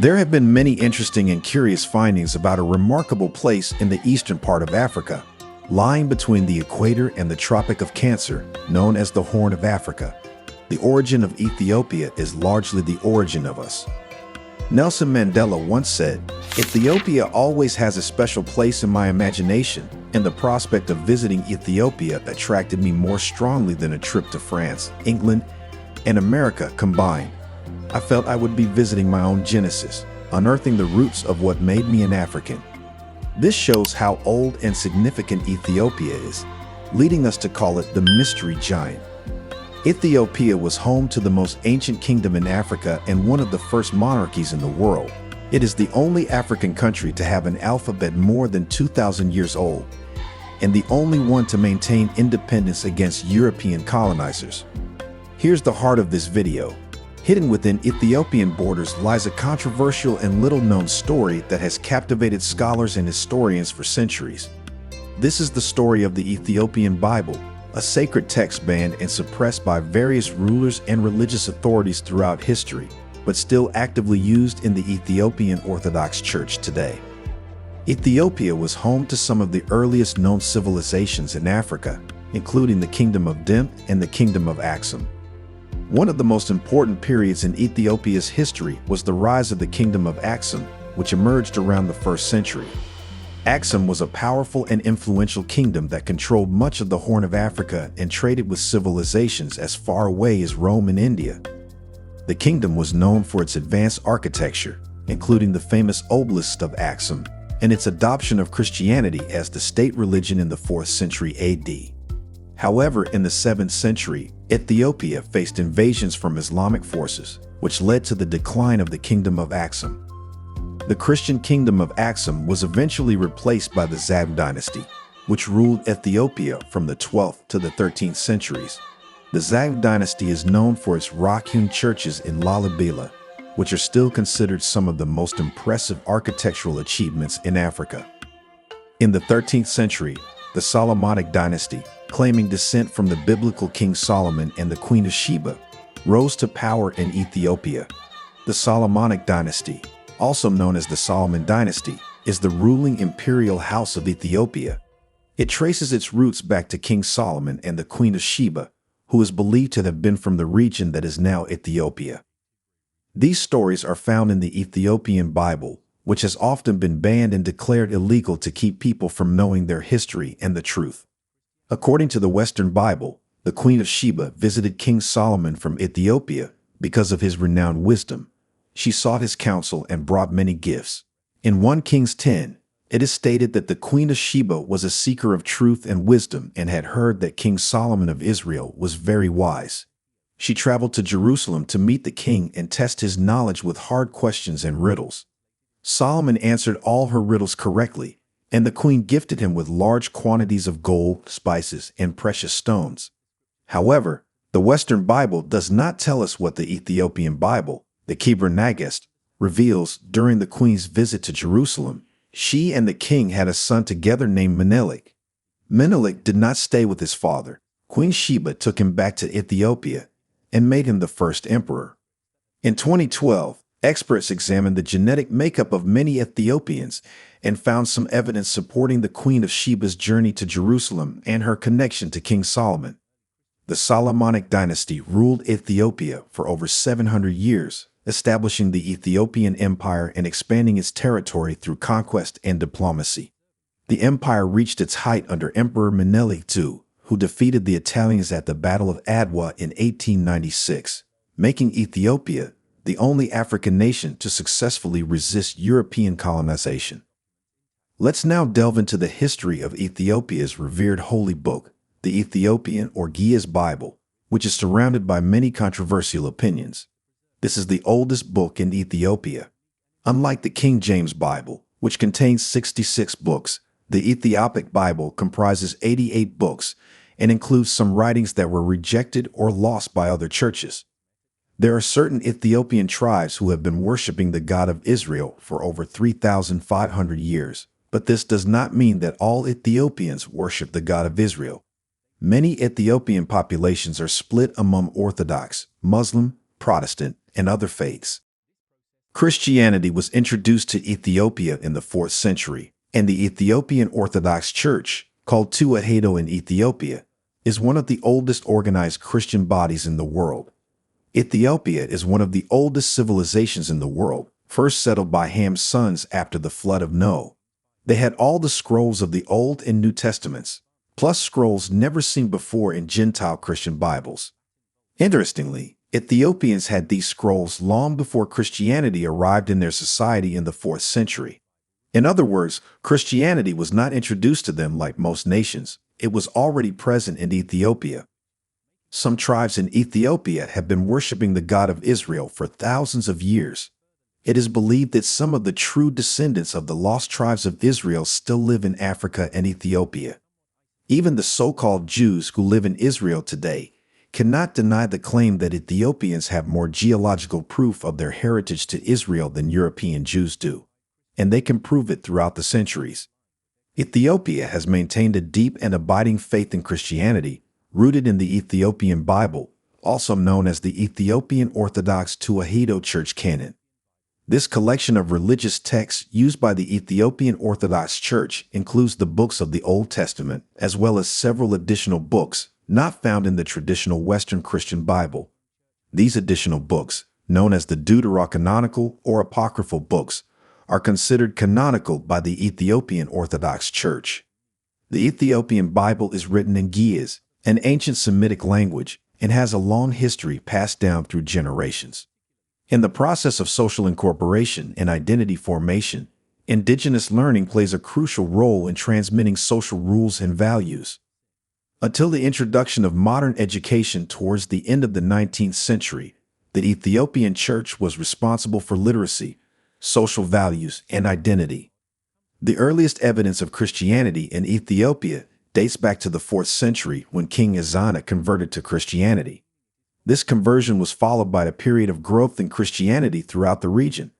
There have been many interesting and curious findings about a remarkable place in the eastern part of Africa, lying between the equator and the Tropic of Cancer, known as the Horn of Africa. The origin of Ethiopia is largely the origin of us. Nelson Mandela once said, "Ethiopia always has a special place in my imagination, and the prospect of visiting Ethiopia attracted me more strongly than a trip to France, England, and America combined. I felt I would be visiting my own Genesis, unearthing the roots of what made me an African." This shows how old and significant Ethiopia is, leading us to call it the mystery giant. Ethiopia was home to the most ancient kingdom in Africa and one of the first monarchies in the world. It is the only African country to have an alphabet more than 2,000 years old, and the only one to maintain independence against European colonizers. Here's the heart of this video. Hidden within Ethiopian borders lies a controversial and little-known story that has captivated scholars and historians for centuries. This is the story of the Ethiopian Bible, a sacred text banned and suppressed by various rulers and religious authorities throughout history, but still actively used in the Ethiopian Orthodox Church today. Ethiopia was home to some of the earliest known civilizations in Africa, including the Kingdom of Dem and the Kingdom of Axum. One of the most important periods in Ethiopia's history was the rise of the Kingdom of Axum, which emerged around the 1st century. Axum was a powerful and influential kingdom that controlled much of the Horn of Africa and traded with civilizations as far away as Rome and India. The kingdom was known for its advanced architecture, including the famous obelisk of Axum, and its adoption of Christianity as the state religion in the 4th century AD. However, in the 7th century, Ethiopia faced invasions from Islamic forces, which led to the decline of the Kingdom of Axum. The Christian Kingdom of Axum was eventually replaced by the Zab dynasty, which ruled Ethiopia from the 12th to the 13th centuries. The Zab dynasty is known for its rock-hewn churches in Lalibela, which are still considered some of the most impressive architectural achievements in Africa. In the 13th century, the Solomonic dynasty, claiming descent from the biblical King Solomon and the Queen of Sheba, rose to power in Ethiopia. The Solomonic dynasty, also known as the Solomon dynasty, is the ruling imperial house of Ethiopia. It traces its roots back to King Solomon and the Queen of Sheba, who is believed to have been from the region that is now Ethiopia. These stories are found in the Ethiopian Bible, which has often been banned and declared illegal to keep people from knowing their history and the truth. According to the Western Bible, the Queen of Sheba visited King Solomon from Ethiopia because of his renowned wisdom. She sought his counsel and brought many gifts. In 1 Kings 10, it is stated that the Queen of Sheba was a seeker of truth and wisdom and had heard that King Solomon of Israel was very wise. She traveled to Jerusalem to meet the king and test his knowledge with hard questions and riddles. Solomon answered all her riddles correctly, and the queen gifted him with large quantities of gold, spices, and precious stones. However, the Western Bible does not tell us what the Ethiopian Bible, the Kebra Nagast, reveals. During the queen's visit to Jerusalem, she and the king had a son together named Menelik. Menelik did not stay with his father. Queen Sheba took him back to Ethiopia and made him the first emperor. In 2012, experts examined the genetic makeup of many Ethiopians and found some evidence supporting the Queen of Sheba's journey to Jerusalem and her connection to King Solomon. The Solomonic dynasty ruled Ethiopia for over 700 years, establishing the Ethiopian Empire and expanding its territory through conquest and diplomacy. The empire reached its height under Emperor Menelik II, who defeated the Italians at the Battle of Adwa in 1896, making Ethiopia the only African nation to successfully resist European colonization. Let's now delve into the history of Ethiopia's revered holy book, the Ethiopian or Giya's Bible, which is surrounded by many controversial opinions. This is the oldest book in Ethiopia. Unlike the King James Bible, which contains 66 books, the Ethiopic Bible comprises 88 books and includes some writings that were rejected or lost by other churches. There are certain Ethiopian tribes who have been worshiping the God of Israel for over 3,500 years, but this does not mean that all Ethiopians worship the God of Israel. Many Ethiopian populations are split among Orthodox, Muslim, Protestant, and other faiths. Christianity was introduced to Ethiopia in the 4th century, and the Ethiopian Orthodox Church, called Tewahedo in Ethiopia, is one of the oldest organized Christian bodies in the world. Ethiopia is one of the oldest civilizations in the world, first settled by Ham's sons after the flood of Noah. They had all the scrolls of the Old and New Testaments, plus scrolls never seen before in Gentile Christian Bibles. Interestingly, Ethiopians had these scrolls long before Christianity arrived in their society in the 4th century. In other words, Christianity was not introduced to them like most nations. It was already present in Ethiopia. Some tribes in Ethiopia have been worshiping the God of Israel for thousands of years. It is believed that some of the true descendants of the lost tribes of Israel still live in Africa and Ethiopia. Even the so-called Jews who live in Israel today cannot deny the claim that Ethiopians have more geological proof of their heritage to Israel than European Jews do, and they can prove it throughout the centuries. Ethiopia has maintained a deep and abiding faith in Christianity, rooted in the Ethiopian Bible, also known as the Ethiopian Orthodox Tewahedo Church Canon. This collection of religious texts used by the Ethiopian Orthodox Church includes the books of the Old Testament, as well as several additional books not found in the traditional Western Christian Bible. These additional books, known as the Deuterocanonical or Apocryphal books, are considered canonical by the Ethiopian Orthodox Church. The Ethiopian Bible is written in Ge'ez, an ancient Semitic language, and has a long history passed down through generations. In the process of social incorporation and identity formation, indigenous learning plays a crucial role in transmitting social rules and values. Until the introduction of modern education towards the end of the 19th century, the Ethiopian Church was responsible for literacy, social values, and identity. The earliest evidence of Christianity in Ethiopia dates back to the 4th century when King Ezana converted to Christianity. This conversion was followed by a period of growth in Christianity throughout the region.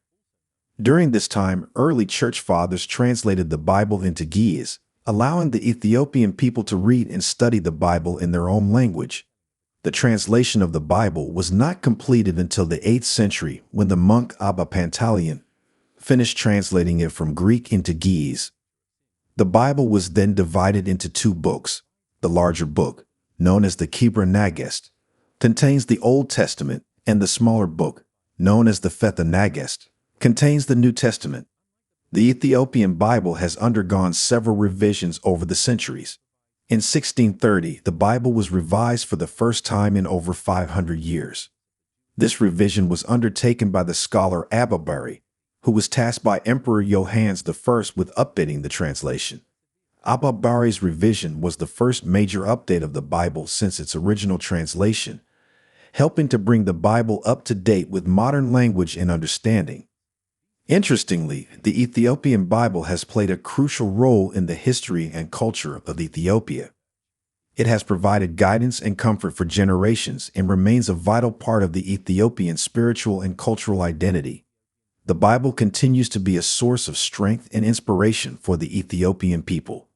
During this time, early church fathers translated the Bible into Ge'ez, allowing the Ethiopian people to read and study the Bible in their own language. The translation of the Bible was not completed until the 8th century when the monk Abba Pantaleon finished translating it from Greek into Ge'ez. The Bible was then divided into 2 books. The larger book, known as the Kebra Nagast, contains the Old Testament, and the smaller book, known as the Fetha Nagast, contains the New Testament. The Ethiopian Bible has undergone several revisions over the centuries. In 1630, the Bible was revised for the first time in over 500 years. This revision was undertaken by the scholar Abba-Bari, who was tasked by Emperor Johannes I with updating the translation. Abba-Bari's revision was the first major update of the Bible since its original translation, helping to bring the Bible up to date with modern language and understanding. Interestingly, the Ethiopian Bible has played a crucial role in the history and culture of Ethiopia. It has provided guidance and comfort for generations and remains a vital part of the Ethiopian spiritual and cultural identity. The Bible continues to be a source of strength and inspiration for the Ethiopian people.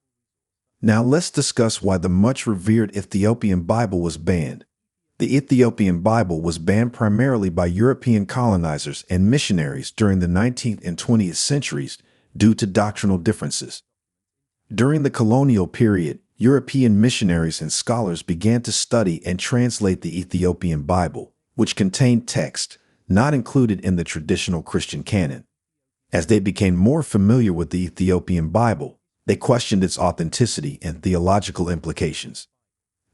Now let's discuss why the much revered Ethiopian Bible was banned. The Ethiopian Bible was banned primarily by European colonizers and missionaries during the 19th and 20th centuries due to doctrinal differences. During the colonial period, European missionaries and scholars began to study and translate the Ethiopian Bible, which contained text not included in the traditional Christian canon. As they became more familiar with the Ethiopian Bible, they questioned its authenticity and theological implications.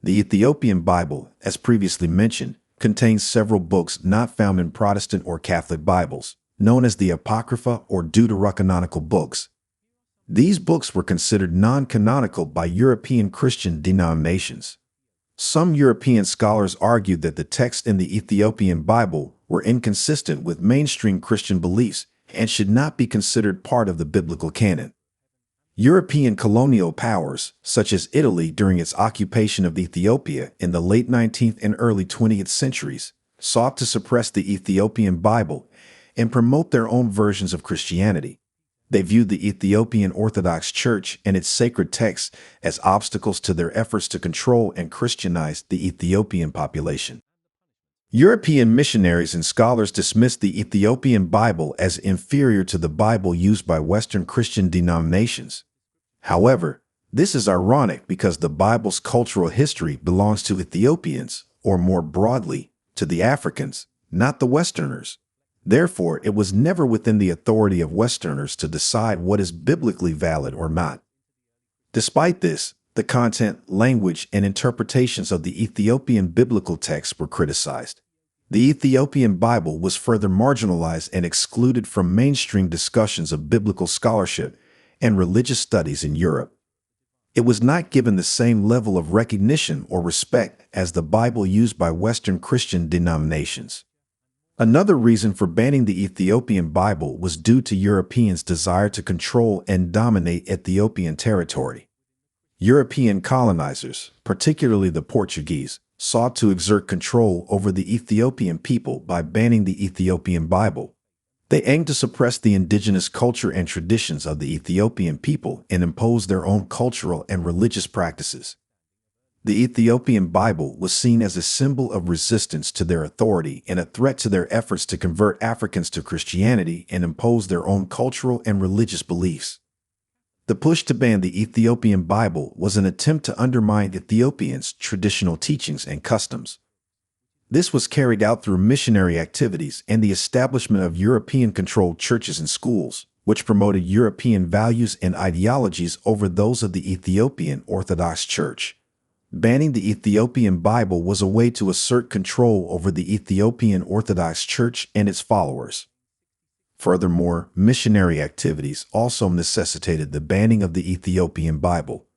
The Ethiopian Bible, as previously mentioned, contains several books not found in Protestant or Catholic Bibles, known as the Apocrypha or Deuterocanonical books. These books were considered non-canonical by European Christian denominations. Some European scholars argued that the texts in the Ethiopian Bible were inconsistent with mainstream Christian beliefs and should not be considered part of the biblical canon. European colonial powers, such as Italy during its occupation of Ethiopia in the late 19th and early 20th centuries, sought to suppress the Ethiopian Bible and promote their own versions of Christianity. They viewed the Ethiopian Orthodox Church and its sacred texts as obstacles to their efforts to control and Christianize the Ethiopian population. European missionaries and scholars dismissed the Ethiopian Bible as inferior to the Bible used by Western Christian denominations. However, this is ironic because the Bible's cultural history belongs to Ethiopians, or more broadly, to the Africans, not the Westerners. Therefore, it was never within the authority of Westerners to decide what is biblically valid or not. Despite this, the content, language, and interpretations of the Ethiopian biblical texts were criticized. The Ethiopian Bible was further marginalized and excluded from mainstream discussions of biblical scholarship and religious studies in Europe. It was not given the same level of recognition or respect as the Bible used by Western Christian denominations. Another reason for banning the Ethiopian Bible was due to Europeans' desire to control and dominate Ethiopian territory. European colonizers, particularly the Portuguese, sought to exert control over the Ethiopian people by banning the Ethiopian Bible. They aimed to suppress the indigenous culture and traditions of the Ethiopian people and impose their own cultural and religious practices. The Ethiopian Bible was seen as a symbol of resistance to their authority and a threat to their efforts to convert Africans to Christianity and impose their own cultural and religious beliefs. The push to ban the Ethiopian Bible was an attempt to undermine Ethiopians' traditional teachings and customs. This was carried out through missionary activities and the establishment of European-controlled churches and schools, which promoted European values and ideologies over those of the Ethiopian Orthodox Church. Banning the Ethiopian Bible was a way to assert control over the Ethiopian Orthodox Church and its followers. Furthermore, missionary activities also necessitated the banning of the Ethiopian Bible.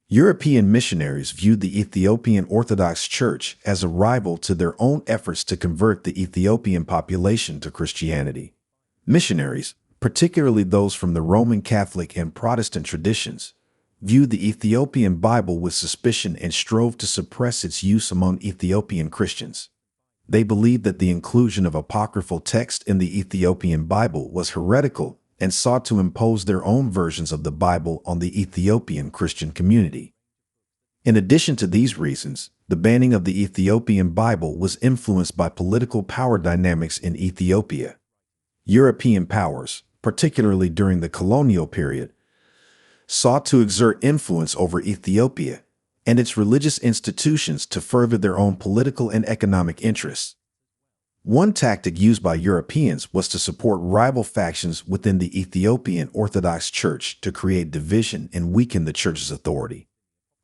European missionaries viewed the Ethiopian Orthodox Church as a rival to their own efforts to convert the Ethiopian population to Christianity. Missionaries, particularly those from the Roman Catholic and Protestant traditions, viewed the Ethiopian Bible with suspicion and strove to suppress its use among Ethiopian Christians. They believed that the inclusion of apocryphal text in the Ethiopian Bible was heretical and sought to impose their own versions of the Bible on the Ethiopian Christian community. In addition to these reasons, the banning of the Ethiopian Bible was influenced by political power dynamics in Ethiopia. European powers, particularly during the colonial period, sought to exert influence over Ethiopia and its religious institutions to further their own political and economic interests. One tactic used by Europeans was to support rival factions within the Ethiopian Orthodox Church to create division and weaken the church's authority.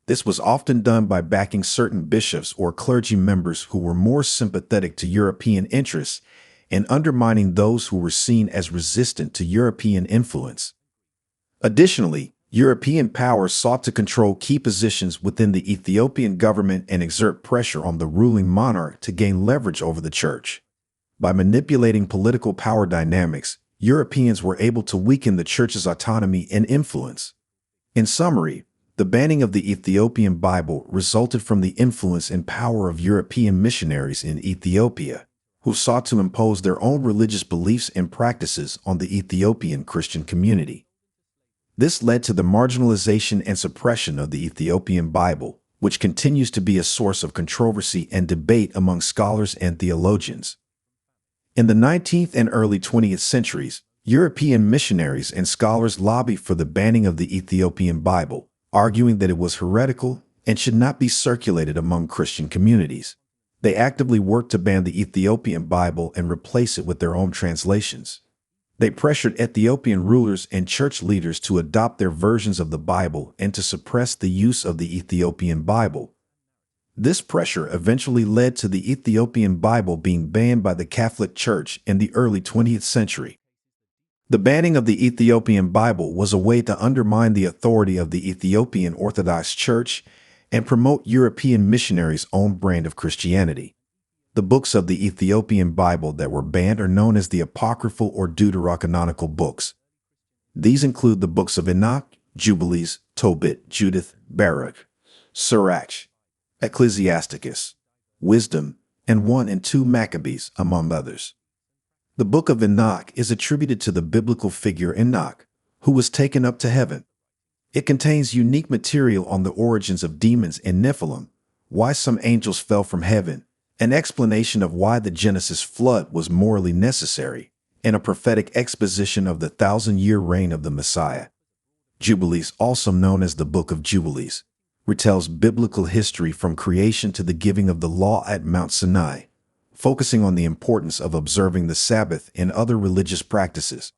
This was often done by backing certain bishops or clergy members who were more sympathetic to European interests and undermining those who were seen as resistant to European influence. Additionally, European powers sought to control key positions within the Ethiopian government and exert pressure on the ruling monarch to gain leverage over the church. By manipulating political power dynamics, Europeans were able to weaken the church's autonomy and influence. In summary, the banning of the Ethiopian Bible resulted from the influence and power of European missionaries in Ethiopia, who sought to impose their own religious beliefs and practices on the Ethiopian Christian community. This led to the marginalization and suppression of the Ethiopian Bible, which continues to be a source of controversy and debate among scholars and theologians. In the 19th and early 20th centuries, European missionaries and scholars lobbied for the banning of the Ethiopian Bible, arguing that it was heretical and should not be circulated among Christian communities. They actively worked to ban the Ethiopian Bible and replace it with their own translations. They pressured Ethiopian rulers and church leaders to adopt their versions of the Bible and to suppress the use of the Ethiopian Bible. This pressure eventually led to the Ethiopian Bible being banned by the Catholic Church in the early 20th century. The banning of the Ethiopian Bible was a way to undermine the authority of the Ethiopian Orthodox Church and promote European missionaries' own brand of Christianity. The books of the Ethiopian Bible that were banned are known as the apocryphal or deuterocanonical books. These include the books of Enoch, Jubilees, Tobit, Judith, Baruch, Sirach, Ecclesiasticus, Wisdom, and 1 and 2 Maccabees, among others. The book of Enoch is attributed to the biblical figure Enoch, who was taken up to heaven. It contains unique material on the origins of demons and Nephilim, why some angels fell from heaven, an explanation of why the Genesis flood was morally necessary, and a prophetic exposition of the 1,000-year reign of the Messiah. Jubilees, also known as the Book of Jubilees, retells biblical history from creation to the giving of the law at Mount Sinai, focusing on the importance of observing the Sabbath and other religious practices.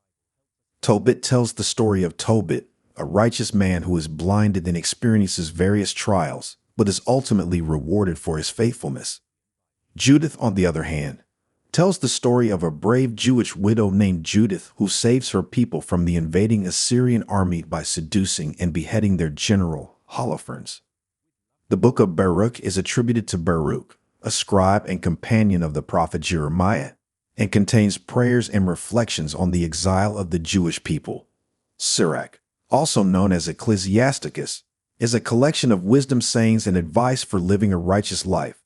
Tobit tells the story of Tobit, a righteous man who is blinded and experiences various trials, but is ultimately rewarded for his faithfulness. Judith, on the other hand, tells the story of a brave Jewish widow named Judith who saves her people from the invading Assyrian army by seducing and beheading their general, Holofernes. The book of Baruch is attributed to Baruch, a scribe and companion of the prophet Jeremiah, and contains prayers and reflections on the exile of the Jewish people. Sirach, also known as Ecclesiasticus, is a collection of wisdom sayings and advice for living a righteous life.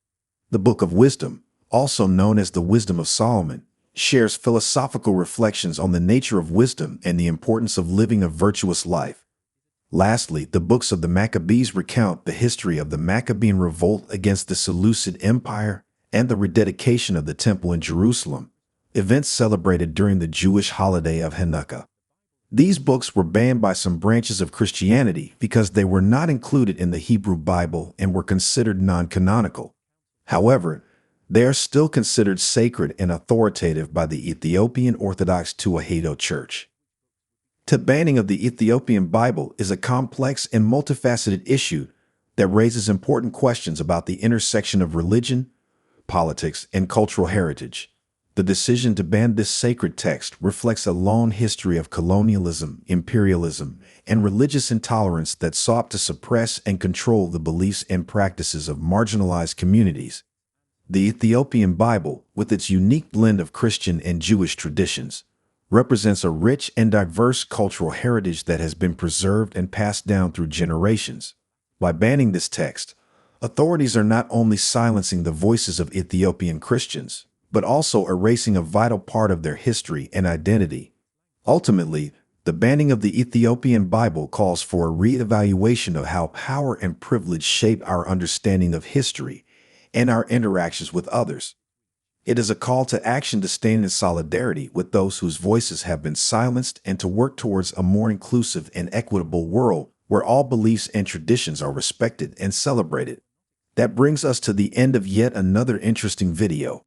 The Book of Wisdom, also known as the Wisdom of Solomon, shares philosophical reflections on the nature of wisdom and the importance of living a virtuous life. Lastly, the books of the Maccabees recount the history of the Maccabean revolt against the Seleucid Empire and the rededication of the Temple in Jerusalem, events celebrated during the Jewish holiday of Hanukkah. These books were banned by some branches of Christianity because they were not included in the Hebrew Bible and were considered non-canonical. However, they are still considered sacred and authoritative by the Ethiopian Orthodox Tewahedo Church. The banning of the Ethiopian Bible is a complex and multifaceted issue that raises important questions about the intersection of religion, politics, and cultural heritage. The decision to ban this sacred text reflects a long history of colonialism, imperialism, and religious intolerance that sought to suppress and control the beliefs and practices of marginalized communities. The Ethiopian Bible, with its unique blend of Christian and Jewish traditions, represents a rich and diverse cultural heritage that has been preserved and passed down through generations. By banning this text, authorities are not only silencing the voices of Ethiopian Christians, but also erasing a vital part of their history and identity. Ultimately, the banning of the Ethiopian Bible calls for a re-evaluation of how power and privilege shape our understanding of history and our interactions with others. It is a call to action to stand in solidarity with those whose voices have been silenced and to work towards a more inclusive and equitable world where all beliefs and traditions are respected and celebrated. That brings us to the end of yet another interesting video.